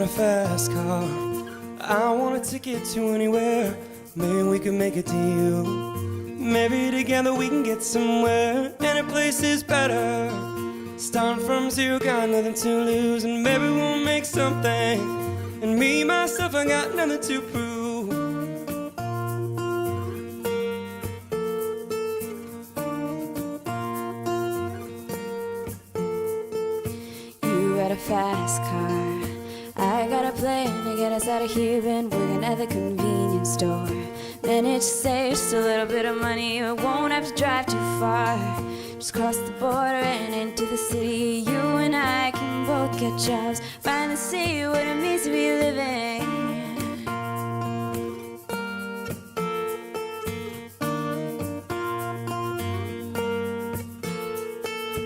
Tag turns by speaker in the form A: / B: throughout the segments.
A: got a fast car. I want a ticket to anywhere. Maybe we can make a deal. Maybe together we can get somewhere. Any place is better. Starting from zero, got nothing to lose. And maybe we'll make something. And me, myself, I got nothing to prove.
B: You got a fast car. I got a plan to get us out of here. Been working at the convenience store. Managed to save just a little bit of money. We won't have to drive too far. Just cross the border and into the city. You and I can both get jobs. Finally see what it means to be living.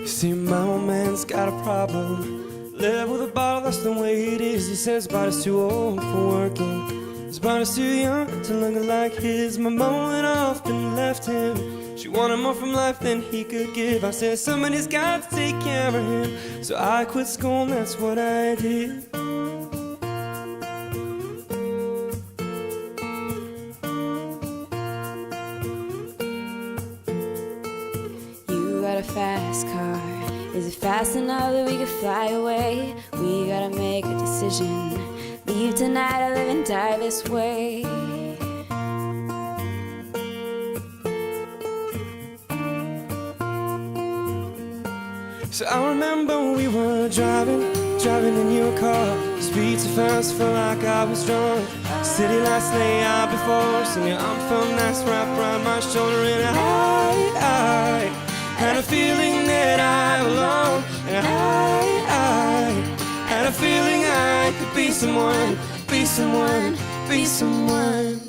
A: You see, my old man's got a problem. Live with a bottle, that's the way it is. He says his body's too old for working. His body's too young to look like his. My mom went off and left him. She wanted more from life than he could give. I said somebody's got to take care of him. So I quit school and that's what I did.
B: You got a fast car. Is it fast enough that we could fly away? We gotta make a decision. Leave tonight or live and die this way.
A: So I remember we were driving in your car. Speed so fast, felt like I was drunk. City lights lay out before us, and your arm felt nice wrapped around my shoulder. And I had a feeling that I belonged. And I had a feeling I could be someone, be someone, be someone.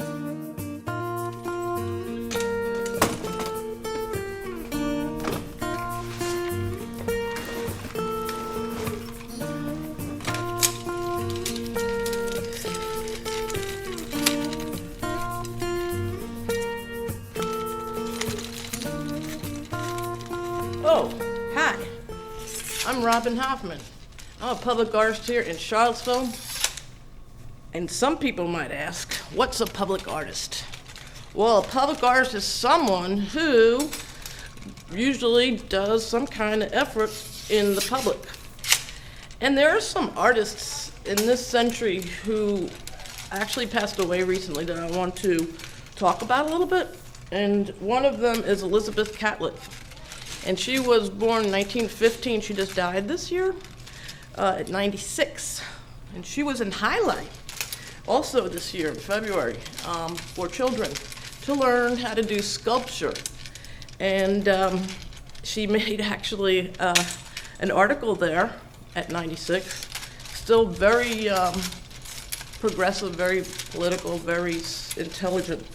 C: Oh, hi. I'm Robin Hoffman. I'm a public artist here in Charlottesville. And some people might ask, what's a public artist? Well, a public artist is someone who usually does some kind of effort in the public. And there are some artists in this century who actually passed away recently that I want to talk about a little bit. And one of them is Elizabeth Catlett. And she was born in 1915. She just died this year at 96. And she was in highlight also this year in February for children to learn how to do sculpture. And she made actually an article there at 96. Still very progressive, very political, very intelligent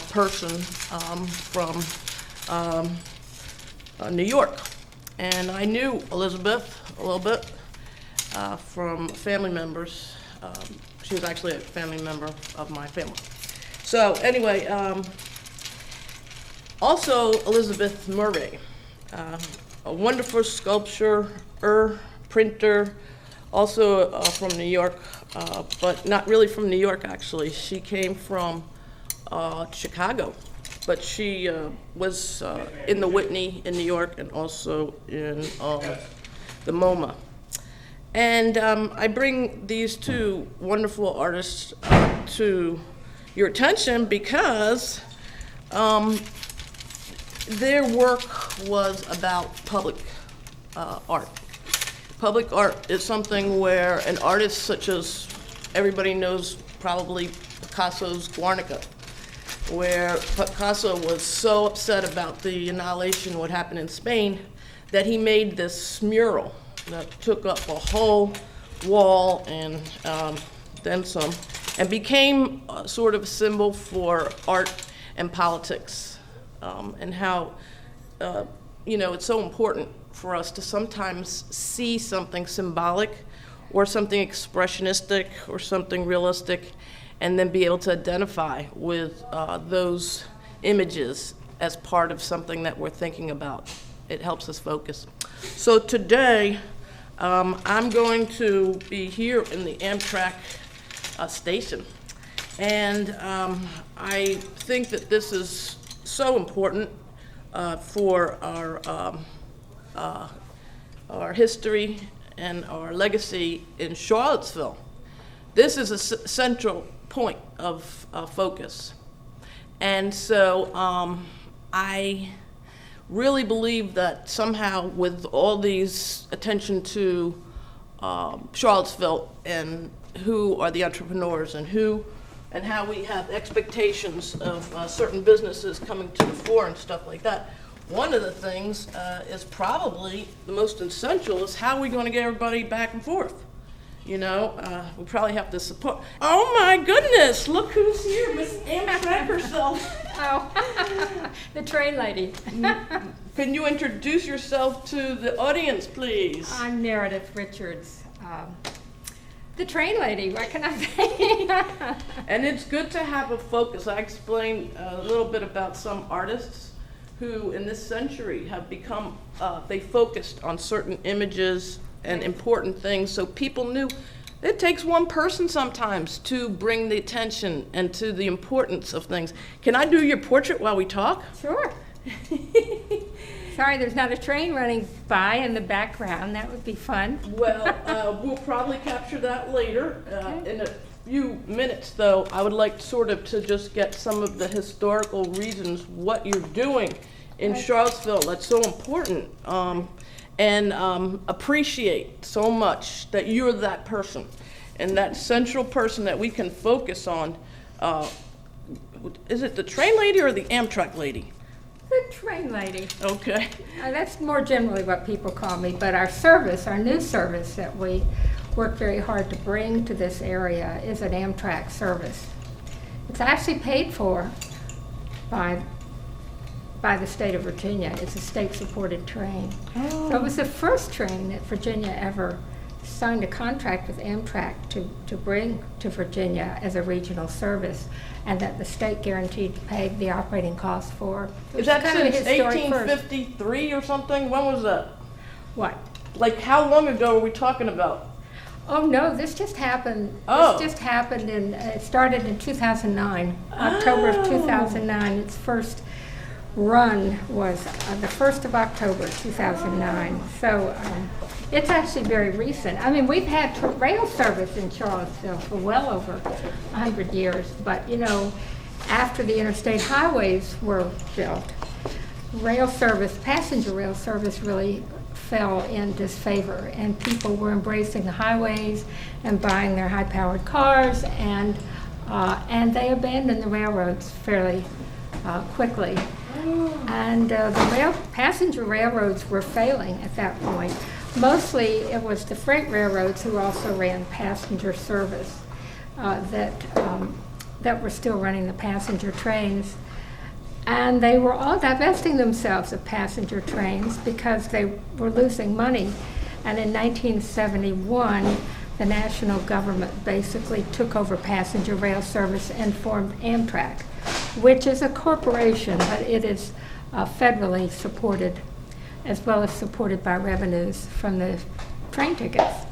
C: person from New York. And I knew Elizabeth a little bit from family members. She was actually a family member of my family. So anyway, also Elizabeth Murray, a wonderful sculptor, printer, also from New York, but not really from New York actually. She came from Chicago. But she was in the Whitney in New York and also in the MoMA. And I bring these two wonderful artists to your attention because their work was about public art. Public art is something where an artist such as everybody knows probably Picasso's Guernica, where Picasso was so upset about the annihilation, what happened in Spain, that he made this mural that took up a whole wall and then some, and became sort of a symbol for art and politics, and how it's so important for us to sometimes see something symbolic or something expressionistic or something realistic, and then be able to identify with those images as part of something that we're thinking about. It helps us focus. So today, I'm going to be here in the Amtrak station. And I think that this is so important for our history and our legacy in Charlottesville. This is a central point of focus. And so I really believe that somehow with all these attention to Charlottesville and who are the entrepreneurs and how we have expectations of certain businesses coming to the fore and stuff like that, one of the things is probably the most essential is how are we going to get everybody back and forth? You know, we probably have to support. Oh my goodness, look who's here, Miss Amtrak herself.
D: Oh, the train lady.
C: Can you introduce yourself to the audience, please?
D: I'm Meredith Richards. The train lady, what can I say?
C: And it's good to have a focus. I explained a little bit about some artists who in this century have become, they focused on certain images and important things, so people knew it takes one person sometimes to bring the attention and to the importance of things. Can I do your portrait while we talk?
D: Sure. Sorry, there's not a train running by in the background. That would be fun.
C: Well, we'll probably capture that later. In a few minutes, though, I would like sort of to just get some of the historical reasons what you're doing in Charlottesville. That's so important. And appreciate so much that you're that person and that central person that we can focus on. Is it the train lady or the Amtrak lady?
D: The train lady.
C: Okay.
D: That's more generally what people call me, but our service, our new service that we work very hard to bring to this area is an Amtrak service. It's actually paid for by the state of Virginia. It's a state-supported train. Oh. So it was the first train that Virginia ever signed a contract with Amtrak to bring to Virginia as a regional service, and that the state guaranteed to pay the operating costs for.
C: Is that since 1853 or something? When was that?
D: What?
C: Like how long ago are we talking about?
D: Oh no, this just happened.
C: Oh.
D: This just happened it started in 2009, October of 2009. Its first run was the 1st of October 2009. So it's actually very recent. I mean, we've had rail service in Charlottesville for well over 100 years, but you know, after the interstate highways were built, rail service, passenger rail service really fell in disfavor, and people were embracing the highways and buying their high-powered cars, and they abandoned the railroads fairly quickly. And the passenger railroads were failing at that point. Mostly it was the freight railroads who also ran passenger service that were still running the passenger trains. And they were all divesting themselves of passenger trains because they were losing money. And in 1971, the national government basically took over passenger rail service and formed Amtrak, which is a corporation, but it is federally supported, as well as supported by revenues from the train tickets.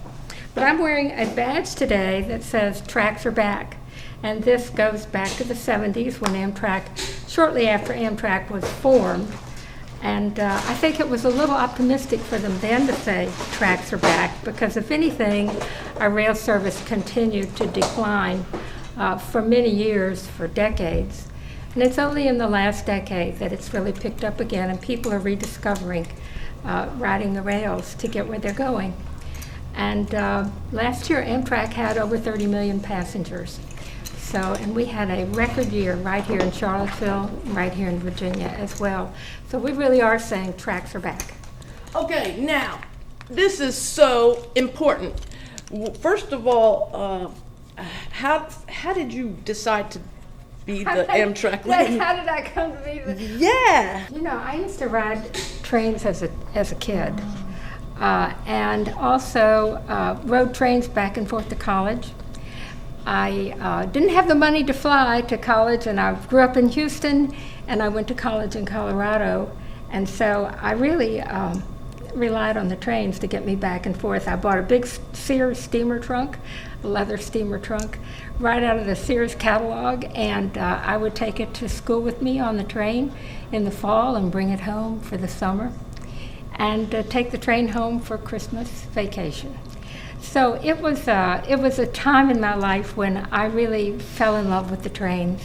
D: But I'm wearing a badge today that says tracks are back. And this goes back to the 70s when Amtrak, shortly after Amtrak was formed. And I think it was a little optimistic for them then to say tracks are back, because if anything, our rail service continued to decline for many years, for decades. And it's only in the last decade that it's really picked up again, and people are rediscovering riding the rails to get where they're going. And last year, Amtrak had over 30 million passengers. So, and we had a record year right here in Charlottesville, right here in Virginia as well. So we really are saying tracks are back.
C: Okay, now, this is so important. First of all, how did you decide to be the Amtrak lady?
D: How did I come to be the...
C: Yeah.
D: You know, I used to ride trains as a kid. And also rode trains back and forth to college. I didn't have the money to fly to college, and I grew up in Houston, and I went to college in Colorado. And so I really relied on the trains to get me back and forth. I bought a big Sears steamer trunk, a leather steamer trunk, right out of the Sears catalog, and I would take it to school with me on the train in the fall and bring it home for the summer, and take the train home for Christmas vacation. So it was a time in my life when I really fell in love with the trains.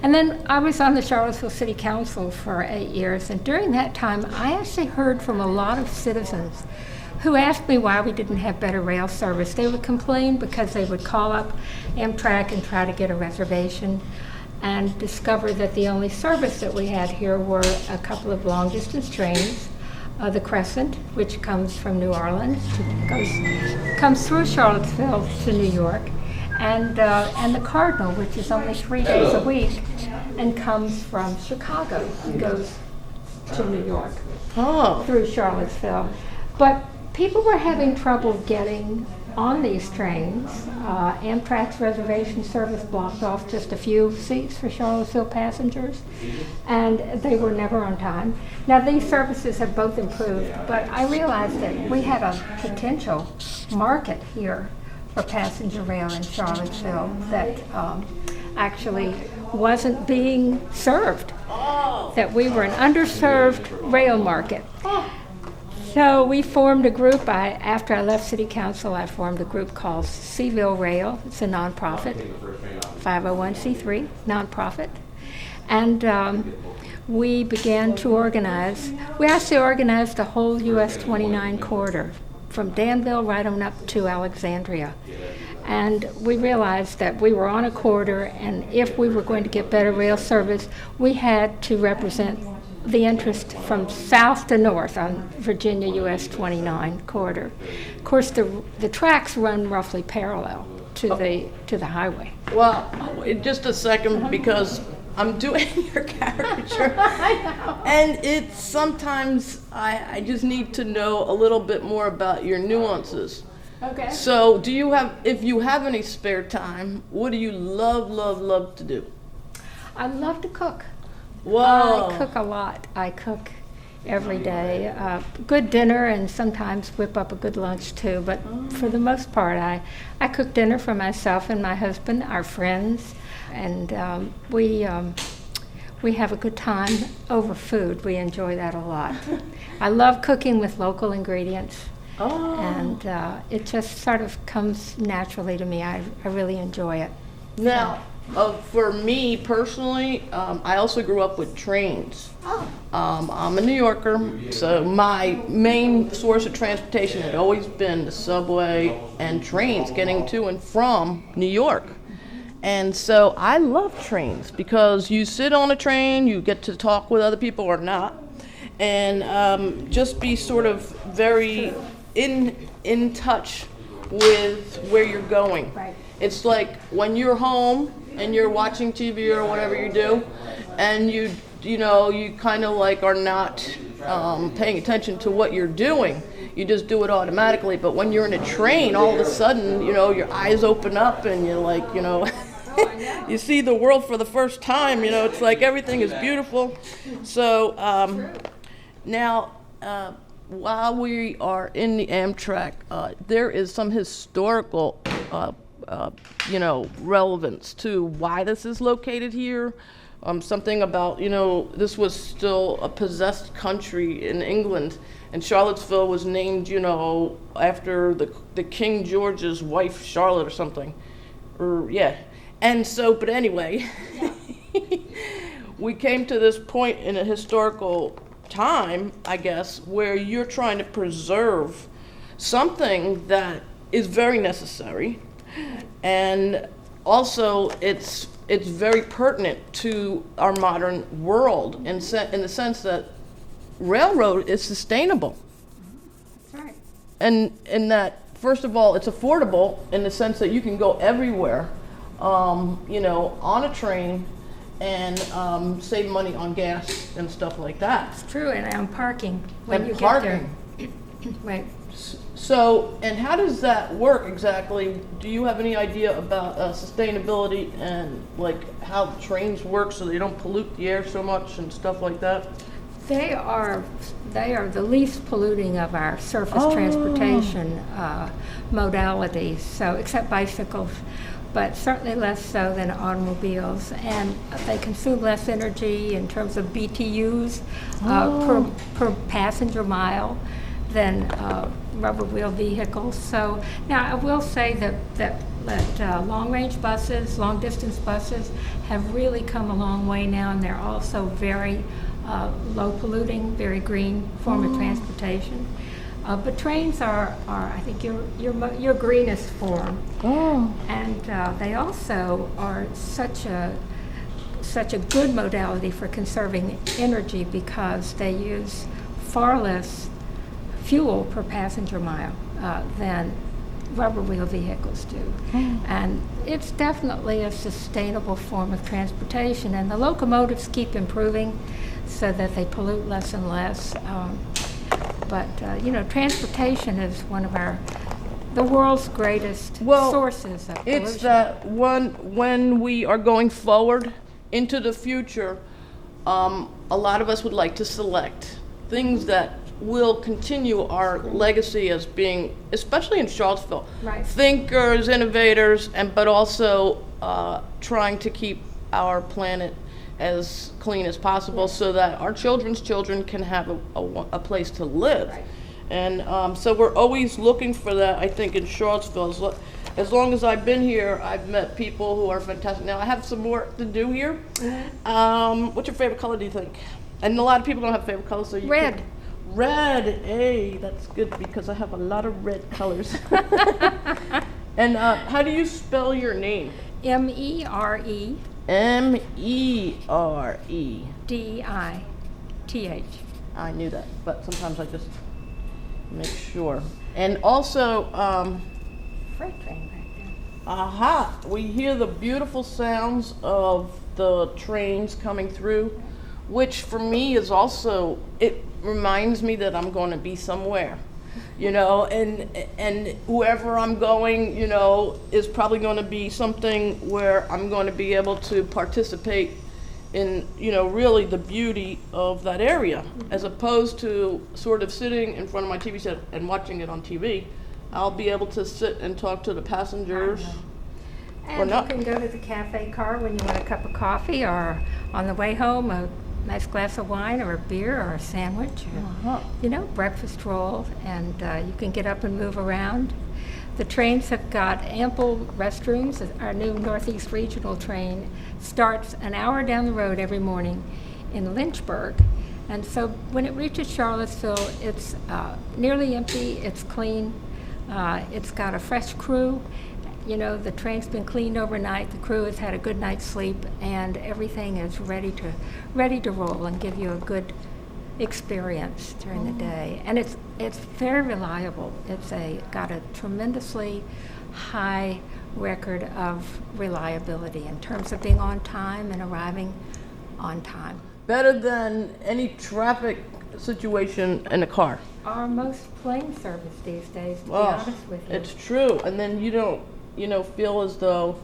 D: And then I was on the Charlottesville City Council for 8 years, and during that time I actually heard from a lot of citizens who asked me why we didn't have better rail service. They would complain because they would call up Amtrak and try to get a reservation and discover that the only service that we had here were a couple of long-distance trains, the Crescent, which comes from New Orleans, comes through Charlottesville to New York, and the Cardinal, which is only 3 days a week and comes from Chicago and goes to New York through Charlottesville. But people were having trouble getting on these trains. Amtrak's reservation service blocked off just a few seats for Charlottesville passengers, and they were never on time. Now, these services have both improved, but I realized that we had a potential market here for passenger rail in Charlottesville that actually wasn't being served, that we were an underserved rail market. So we formed a group. After I left City Council, I formed a group called CvilleRail. It's a nonprofit, 501c3 nonprofit. And we began to organize. We actually organized the whole US 29 corridor, from Danville right on up to Alexandria. And we realized that we were on a corridor, and if we were going to get better rail service, we had to represent the interest from south to north on Virginia US 29 corridor. Of course, the tracks run roughly parallel to the highway.
C: Well, just a second, because I'm doing your caricature.
D: I know.
C: And it's sometimes I just need to know a little bit more about your nuances.
D: Okay.
C: So if you have any spare time, what do you love to do?
D: I love to cook.
C: Whoa.
D: I cook a lot. I cook every day. Good dinner, and sometimes whip up a good lunch too. But for the most part, I cook dinner for myself and my husband, our friends, and we have a good time over food. We enjoy that a lot. I love cooking with local ingredients. And it just sort of comes naturally to me. I really enjoy it.
C: Now, for me personally, I also grew up with trains. I'm a New Yorker, so my main source of transportation had always been the subway and trains getting to and from New York. And so I love trains because you sit on a train, you get to talk with other people or not, and just be sort of very in touch with where you're going.
D: Right.
C: It's like when you're home and you're watching TV or whatever you do, and you kind of like are not paying attention to what you're doing. You just do it automatically. But when you're in a train, all of a sudden, your eyes open up and you're like, you see the world for the first time. It's like everything is beautiful. So now, while we are in the Amtrak, there is some historical relevance to why this is located here. Something about, this was still a possessed country in England, and Charlottesville was named, after the King George's wife, Charlotte or something. And so, but anyway, we came to this point in a historical time, I guess, where you're trying to preserve something that is very necessary, and also it's very pertinent to our modern world in the sense that railroad is sustainable.
D: That's right.
C: And in that, first of all, it's affordable in the sense that you can go everywhere, on a train, and save money on gas and stuff like that.
D: It's true, and on parking when
C: And
D: you
C: parking.
D: get there. Right.
C: So, and how does that work exactly? Do you have any idea about sustainability and like how the trains work so they don't pollute the air so much and stuff like that?
D: They are the least polluting of our surface transportation modalities. So, except bicycles, but certainly less so than automobiles, and they consume less energy in terms of BTUs per passenger mile than rubber wheel vehicles. So now I will say that long-range buses, long-distance buses have really come a long way now, and they're also very low-polluting, very green form of transportation. But trains are I think your greenest form, and they also are such a good modality for conserving energy because they use far less fuel per passenger mile than rubber wheel vehicles do. And it's definitely a sustainable form of transportation, and the locomotives keep improving so that they pollute less and less. But transportation is one of the world's greatest sources of pollution.
C: It's that when we are going forward into the future, a lot of us would like to select things that will continue our legacy as being, especially in Charlottesville,
D: Right.
C: thinkers, innovators, but also trying to keep our planet as clean as possible so that our children's children can have a place to live.
D: Right.
C: And so we're always looking for that, I think, in Charlottesville. As long as I've been here, I've met people who are fantastic. Now, I have some work to do here. What's your favorite color, do you think? And a lot of people don't have favorite colors, so you
D: Red.
C: can- Red, hey, that's good because I have a lot of red colors. And how do you spell your name?
D: MERE
C: MERE.
D: DITH.
C: I knew that, but sometimes I just make sure. And also,
D: Freight train back there.
C: aha, we hear the beautiful sounds of the trains coming through, which for me is also, it reminds me that I'm going to be somewhere, and whoever I'm going, is probably going to be something where I'm going to be able to participate in, really the beauty of that area, as opposed to sort of sitting in front of my TV set and watching it on TV. I'll be able to sit and talk to the passengers.
D: And
C: not.
D: you can go to the cafe car when you want a cup of coffee, or on the way home, a nice glass of wine or a beer or a sandwich, or, breakfast roll, and you can get up and move around. The trains have got ample restrooms. Our new Northeast Regional train starts an hour down the road every morning in Lynchburg. And so when it reaches Charlottesville, it's nearly empty, it's clean, it's got a fresh crew. The train's been cleaned overnight, the crew has had a good night's sleep, and everything is ready to roll and give you a good experience during the day. And it's very reliable. It's got a tremendously high record of reliability in terms of being on time and arriving on time.
C: Better than any traffic situation in a car.
D: Our most plane service these days, to be honest with you.
C: It's true. And then you don't, feel as though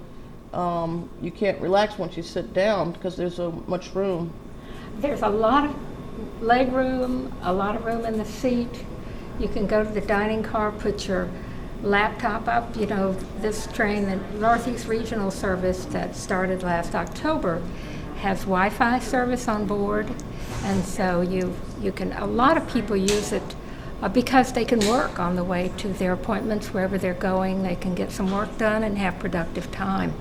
C: you can't relax once you sit down because there's so much room.
D: There's a lot of leg room, a lot of room in the seat. You can go to the dining car, put your laptop up. This train, the Northeast Regional service that started last October, has Wi-Fi service on board, and so you can. A lot of people use it because they can work on the way to their appointments wherever they're going. They can get some work done and have productive time.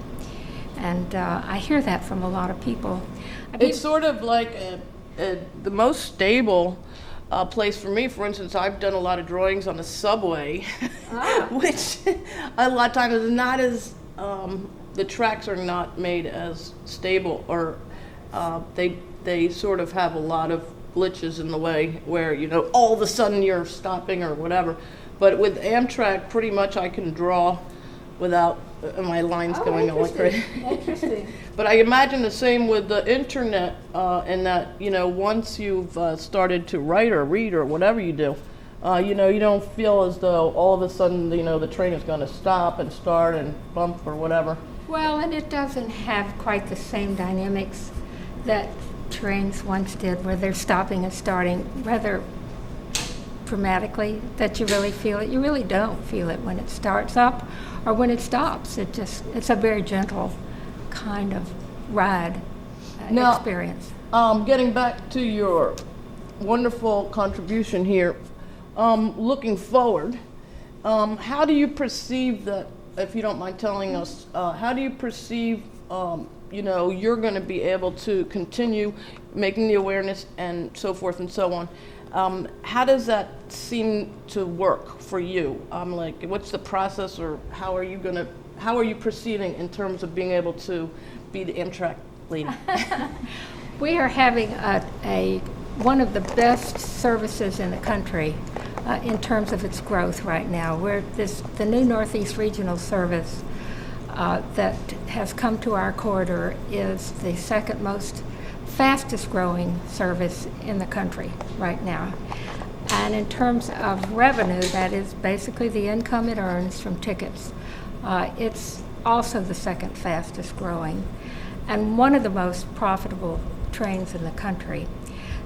D: And I hear that from a lot of people.
C: It's sort of like the most stable place for me. For instance, I've done a lot of drawings on the subway, which a lot of times is not as, the tracks are not made as stable, or they sort of have a lot of glitches in the way where, all of a sudden you're stopping or whatever. But with Amtrak, pretty much I can draw without my lines going all like crazy.
D: Interesting.
C: But I imagine the same with the internet, in that, once you've started to write or read or whatever you do, you don't feel as though all of a sudden, the train is going to stop and start and bump or whatever.
D: Well, and it doesn't have quite the same dynamics that trains once did, where they're stopping and starting rather dramatically, that you really feel it. You really don't feel it when it starts up or when it stops. It's a very gentle kind of ride experience.
C: Getting back to your wonderful contribution here, looking forward, how do you perceive that, if you don't mind telling us, how do you perceive, you're going to be able to continue making the awareness and so forth and so on? How does that seem to work for you? Like, what's the process, or how are you proceeding in terms of being able to be the Amtrak lady?
D: We are having one of the best services in the country in terms of its growth right now. The new Northeast Regional Service that has come to our corridor is the second most fastest growing service in the country right now. And in terms of revenue, that is basically the income it earns from tickets. It's also the second fastest growing and one of the most profitable trains in the country.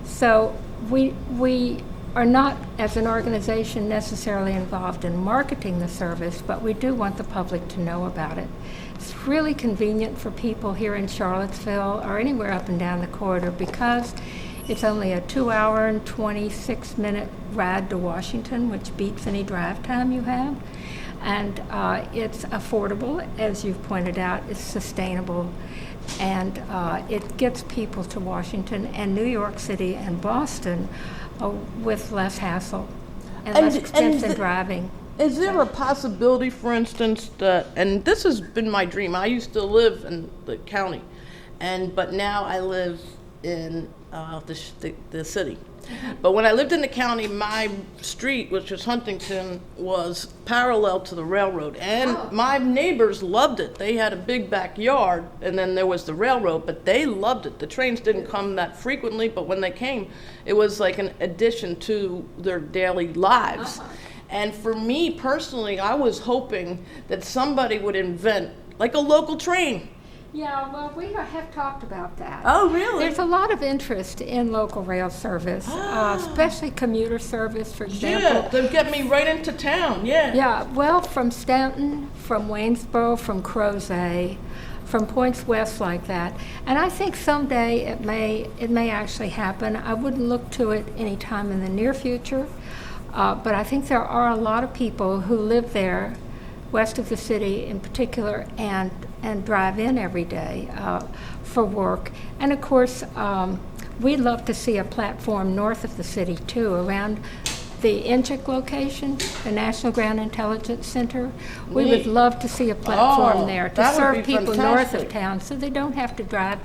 D: So we are not, as an organization, necessarily involved in marketing the service, but we do want the public to know about it. It's really convenient for people here in Charlottesville or anywhere up and down the corridor because it's only a 2-hour and 26-minute ride to Washington, which beats any drive time you have. And it's affordable, as you've pointed out. It's sustainable, and it gets people to Washington and New York City and Boston with less hassle and less expense in driving.
C: Is there a possibility, for instance, that, and this has been my dream, I used to live in the county, but now I live in the city. But when I lived in the county, my street, which was Huntington, was parallel to the railroad. And my neighbors loved it. They had a big backyard, and then there was the railroad, but they loved it. The trains didn't come that frequently, but when they came, it was like an addition to their daily lives. And for me personally, I was hoping that somebody would invent like a local train.
D: Yeah, well, we have talked about that.
C: Oh, really?
D: There's a lot of interest in local rail service, especially commuter service, for example.
C: Yeah, they'll get me right into town, yeah.
D: Yeah, well, from Stanton, from Waynesboro, from Crozet, from points west like that. And I think someday it may actually happen. I wouldn't look to it any time in the near future, but I think there are a lot of people who live there, west of the city in particular, and drive in every day for work. And of course, we'd love to see a platform north of the city too, around the Inchik location, the National Ground Intelligence Center. We would love to see a platform there to serve people north of town so they don't have to drive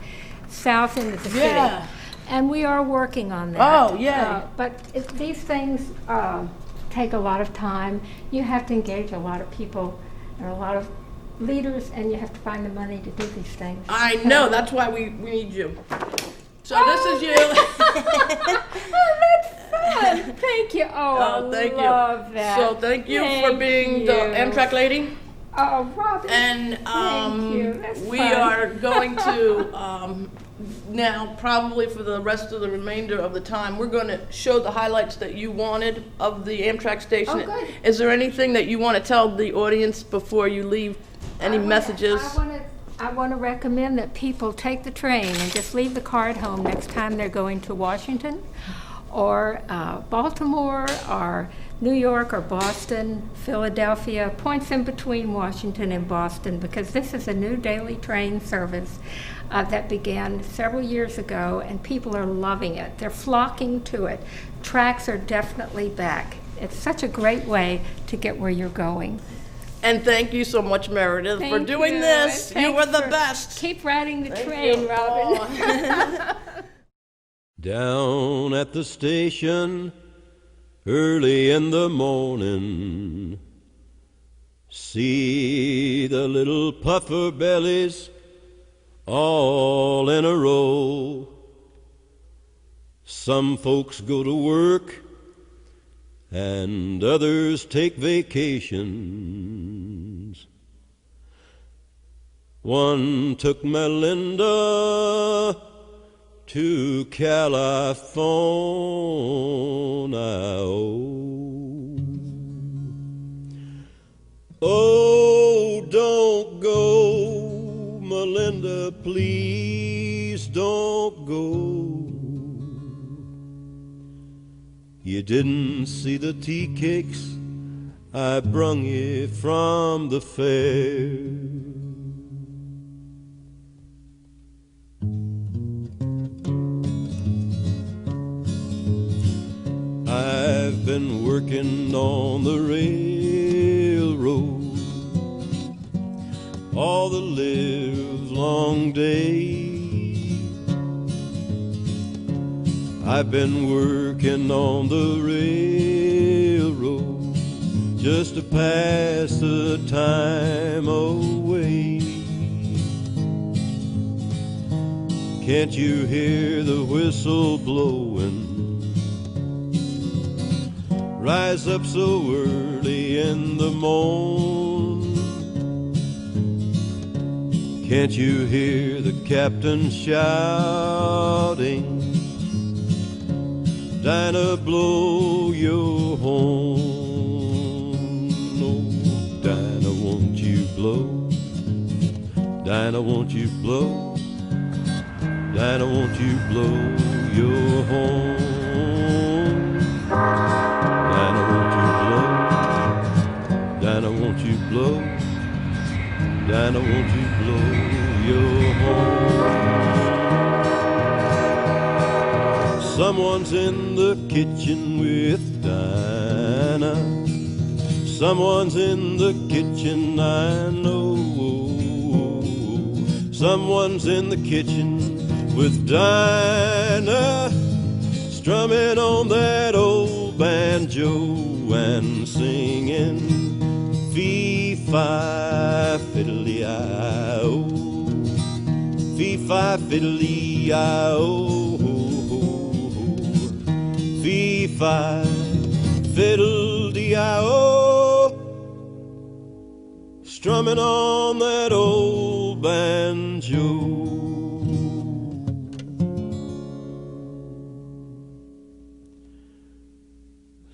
D: south into the city. And we are working on that.
C: Oh, yeah.
D: But these things take a lot of time. You have to engage a lot of people and a lot of leaders, and you have to find the money to do these things.
C: I know, that's why we need you. So this is you.
D: Oh, that's fun. Thank you. Oh,
C: thank you.
D: Love that.
C: So thank you for being the Amtrak lady.
D: Oh, Robin.
C: And
D: thank you. That's
C: we
D: fun.
C: are going to now, probably for the rest of the remainder of the time, we're going to show the highlights that you wanted of the Amtrak station.
D: Oh, good.
C: Is there anything that you want to tell the audience before you leave? Any messages?
D: I want to recommend that people take the train and just leave the car at home next time they're going to Washington or Baltimore or New York or Boston, Philadelphia, points in between Washington and Boston, because this is a new daily train service that began several years ago, and people are loving it. They're flocking to it. Tracks are definitely back. It's such a great way to get where you're going.
C: And thank you so much, Meredith, for doing this. You were the best.
D: Keep riding the train, Robin.
E: Down at the station, early in the morning, see the little puffer bellies all in a row. Some folks go to work and others take vacations. One took Melinda to California. Oh, don't go, Melinda, please don't go. You didn't see the tea cakes I brung you from the fair. I've been working on the railroad all the livelong day. I've been working on the railroad just to pass the time away. Can't you hear the whistle blowing? Rise up so early in the morn. Can't you hear the captain shouting? Dinah, blow your horn. Oh, Dinah, won't you blow? Dinah, won't you blow? Dinah, won't you blow your horn? Dinah, won't you blow? Dinah, won't you blow? Dinah, won't you blow your horn? Someone's in the kitchen with Dinah. Someone's in the kitchen, I know. Someone's in the kitchen with Dinah, strumming on that old banjo and singing fee-fi fiddly-I-O, fee-fi fiddly-I-O, fee-fi fiddle-dee-I-O, strumming on that old banjo.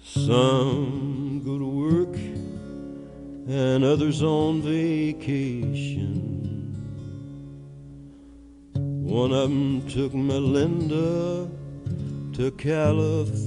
E: Some go to work and others on vacation. One of them took Melinda to California.